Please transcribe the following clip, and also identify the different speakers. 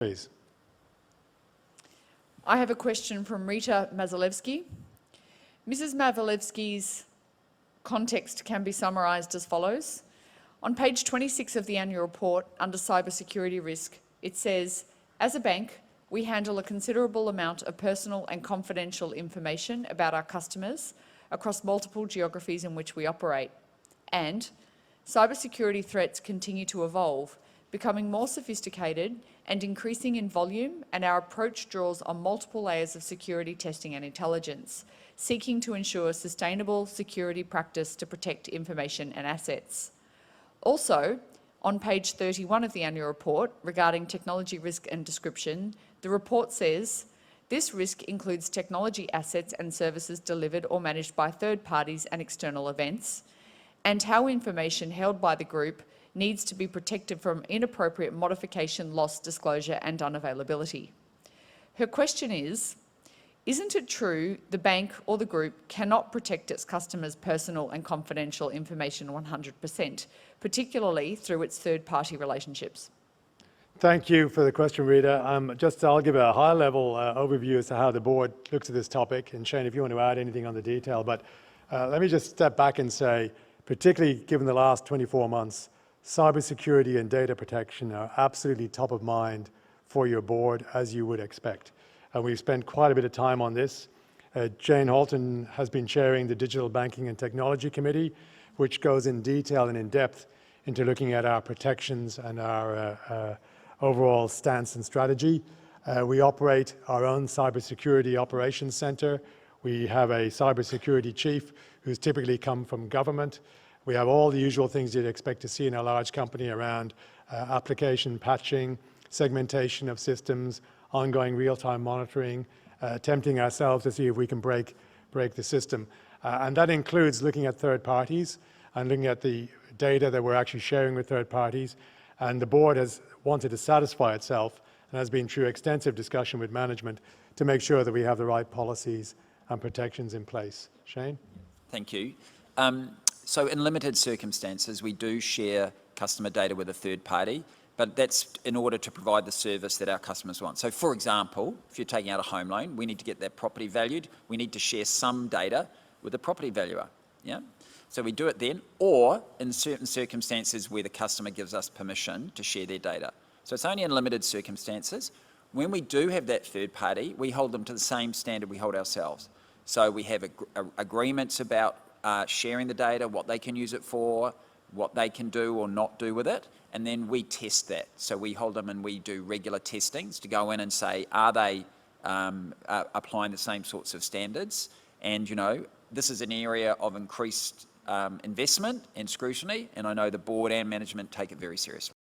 Speaker 1: Please.
Speaker 2: I have a question from Rita Mazalevsky. Mrs. Mazalevsky's context can be summarised as follows. On page 26 of the annual report, under cybersecurity risk, it says, as a bank, we handle a considerable amount of personal and confidential information about our customers across multiple geographies in which we operate. And cybersecurity threats continue to evolve, becoming more sophisticated and increasing in volume, and our approach draws on multiple layers of security testing and intelligence, seeking to ensure sustainable security practice to protect information and assets. Also, on page 31 of the annual report regarding technology risk and description, the report says, this risk includes technology assets and services delivered or managed by third parties and external events, and how information held by the group needs to be protected from inappropriate modification, loss, disclosure and unavailability. Her question is, isn't it true the bank or the group cannot protect its customers' personal and confidential information 100%, particularly through its third-party relationships?
Speaker 1: Thank you for the question, Rita. I'll give a high-level overview as to how the board looks at this topic, and Shane, if you want to add anything on the detail, but let me just step back and say, particularly given the last 24 months, cybersecurity and data protection are absolutely top of mind for your board, as you would expect. We've spent quite a bit of time on this. Jane Halton has been chairing the Digital Banking and Technology Committee, which goes in detail and in depth into looking at our protections and our overall stance and strategy. We operate our own cybersecurity operations center. We have a cybersecurity chief who's typically come from government. We have all the usual things you'd expect to see in a large company around application patching, segmentation of systems, ongoing real-time monitoring, attempting ourselves to see if we can break the system. And that includes looking at third parties and looking at the data that we're actually sharing with third parties. And the board has wanted to satisfy itself and has been through extensive discussion with management to make sure that we have the right policies and protections in place. Shane?
Speaker 3: Thank you. So in limited circumstances, we do share customer data with a third party, but that's in order to provide the service that our customers want. So for example, if you're taking out a home loan, we need to get that property valued. We need to share some data with the property valuer. Yeah? So we do it then, or in certain circumstances where the customer gives us permission to share their data. So it's only in limited circumstances. When we do have that third party, we hold them to the same standard we hold ourselves. So we have agreements about sharing the data, what they can use it for, what they can do or not do with it, and then we test that. So we hold them and we do regular testings to go in and say, are they applying the same sorts of standards? And, you know, this is an area of increased investment and scrutiny, and I know the board and management take it very seriously.